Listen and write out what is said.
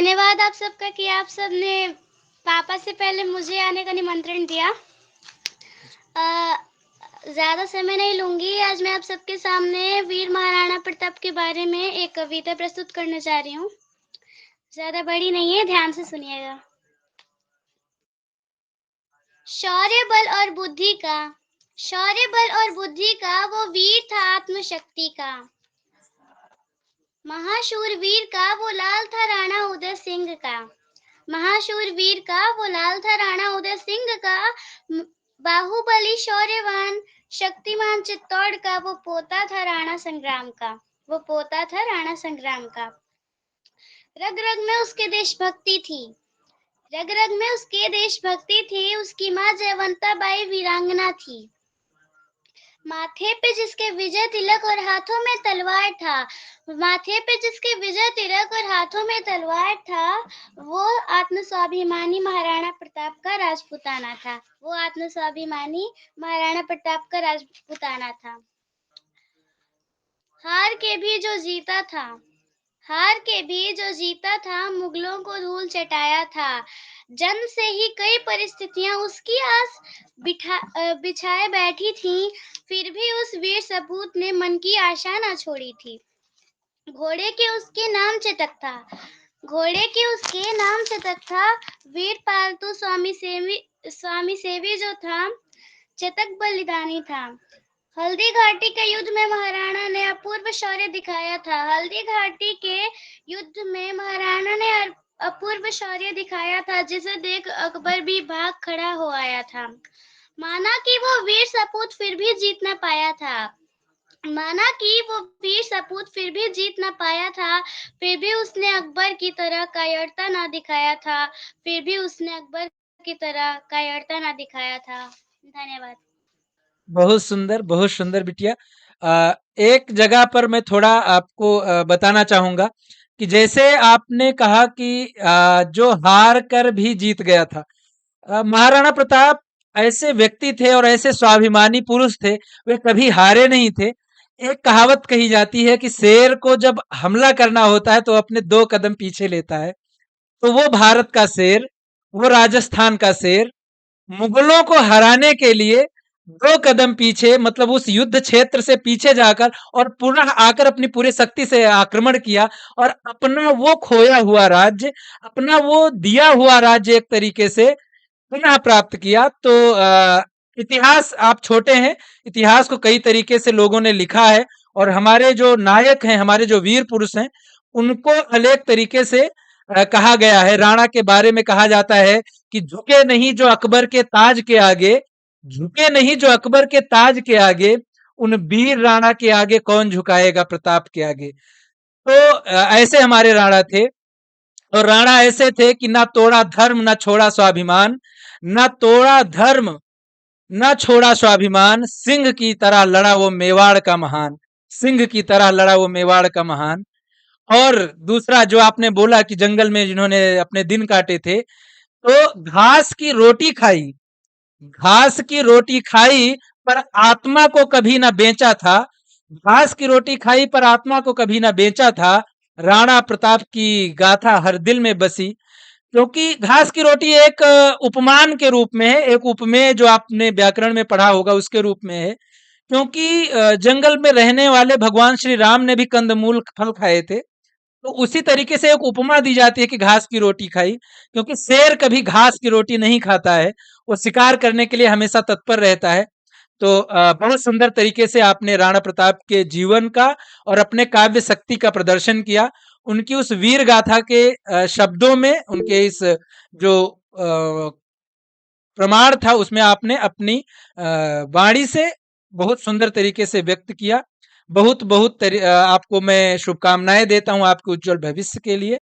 धन्यवाद आप सबका कि आप सबने पापा से पहले मुझे आने का निमंत्रण दिया। अ, ज़्यादा समय नहीं लूँगी। आज मैं आप सबके सामने वीर महाराणा प्रताप के बारे में एक कविता प्रस्तुत करने जा रही हूँ। ज़्यादा बड़ी नहीं है, ध्यान से सुनिएगा। शौर्य बल और बुद्धि का, शौर्य बल और बुद्धि का वो वीर था आत्मशक्ति का। महाशूर वीर का वो लाल था राणा उदय सिंह का। महाशूर वीर का वो लाल था राणा उदय सिंह का। बाहुबली शौर्यवान शक्तिमान चित्तौड़ का वो पोता था राणा संग्राम का। वो पोता था राणा संग्राम का। रग रग में उसके देशभक्ति थी। रग रग में उसके देशभक्ति थी। उसकी माँ जयवंता बाई वीरांगना थी। माथे पे जिसके विजय तिलक और हाथों में तलवार था। माथे पे जिसके विजय तिलक और हाथों में तलवार था, वो आत्मस्वाभिमानी महाराणा प्रताप का राजपुताना था। वो आत्मस्वाभिमानी महाराणा प्रताप का राजपुताना था। हार के भी जो जीता था, हार के भी जो जीता था, मुगलों को धूल चटाया था। जन्म से ही कई परिस्थितियां उसकी आस बिछाए बैठी थीं, फिर भी उस वीर सपूत ने मन की आशा न छोड़ी थी। घोड़े के उसके नाम चटक था, घोड़े के उसके नाम चटक था। वीर पालतू स्वामी सेवी जो था, चटक बलिदानी था। हल्दी घाटी के युद्ध में महाराणा ने अपूर्व शौर्य दिखाया था। हल्दी घाटी के युद्ध में महाराणा ने अपूर्व शौर्य दिखाया था, जिसे देख अकबर भी भाग खड़ा हो आया था। माना कि वो वीर सपूत फिर भी जीत न पाया था। माना कि वो वीर सपूत फिर भी जीत न पाया था, फिर भी उसने अकबर की तरह कायरता न दिखाया था। फिर भी उसने अकबर की तरह कायरता न दिखाया था। धन्यवाद। बहुत सुंदर बिटिया। एक जगह पर मैं थोड़ा आपको बताना चाहूंगा कि जैसे आपने कहा कि जो हार कर भी जीत गया था, महाराणा प्रताप ऐसे व्यक्ति थे और ऐसे स्वाभिमानी पुरुष थे, वे कभी हारे नहीं थे। एक कहावत कही जाती है कि शेर को जब हमला करना होता है तो अपने 2 कदम पीछे लेता है। तो वो भारत का शेर, वो राजस्थान का शेर मुगलों को हराने के लिए 2 कदम पीछे, मतलब उस युद्ध क्षेत्र से पीछे जाकर और पुनः आकर अपनी पूरी शक्ति से आक्रमण किया और अपना वो खोया हुआ राज्य, अपना वो दिया हुआ राज्य एक तरीके से पुनः प्राप्त किया। तो इतिहास, आप छोटे हैं, इतिहास को कई तरीके से लोगों ने लिखा है और हमारे जो नायक हैं, हमारे जो वीर पुरुष हैं, उनको अनेक तरीके से कहा गया है। राणा के बारे में कहा जाता है कि झुके नहीं जो अकबर के ताज के आगे, झुके नहीं जो अकबर के ताज के आगे, उन वीर राणा के आगे कौन झुकाएगा प्रताप के आगे। तो ऐसे हमारे राणा थे और राणा ऐसे थे कि ना तोड़ा धर्म, ना छोड़ा स्वाभिमान, ना तोड़ा धर्म, न छोड़ा स्वाभिमान। सिंह की तरह लड़ा वो मेवाड़ का महान, सिंह की तरह लड़ा वो मेवाड़ का महान। और दूसरा जो आपने बोला कि जंगल में जिन्होंने अपने दिन काटे थे, तो घास की रोटी खाई, घास की रोटी खाई पर आत्मा को कभी ना बेचा था। घास की रोटी खाई पर आत्मा को कभी ना बेचा था। राणा प्रताप की गाथा हर दिल में बसी, क्योंकि घास की रोटी एक उपमान के रूप में है, एक उपमेय जो आपने व्याकरण में पढ़ा होगा उसके रूप में है। क्योंकि जंगल में रहने वाले भगवान श्री राम ने भी कंदमूल फल खाए थे, तो उसी तरीके से एक उपमा दी जाती है कि घास की रोटी खाई, क्योंकि शेर कभी घास की रोटी नहीं खाता है, वो शिकार करने के लिए हमेशा तत्पर रहता है। तो बहुत सुंदर तरीके से आपने राणा प्रताप के जीवन का और अपने काव्य शक्ति का प्रदर्शन किया। उनकी उस वीर गाथा के शब्दों में, उनके इस जो प्रमाण था उसमें आपने अपनी वाणी से बहुत सुंदर तरीके से व्यक्त किया। बहुत बहुत आपको मैं शुभकामनाएं देता हूं आपके उज्जवल भविष्य के लिए।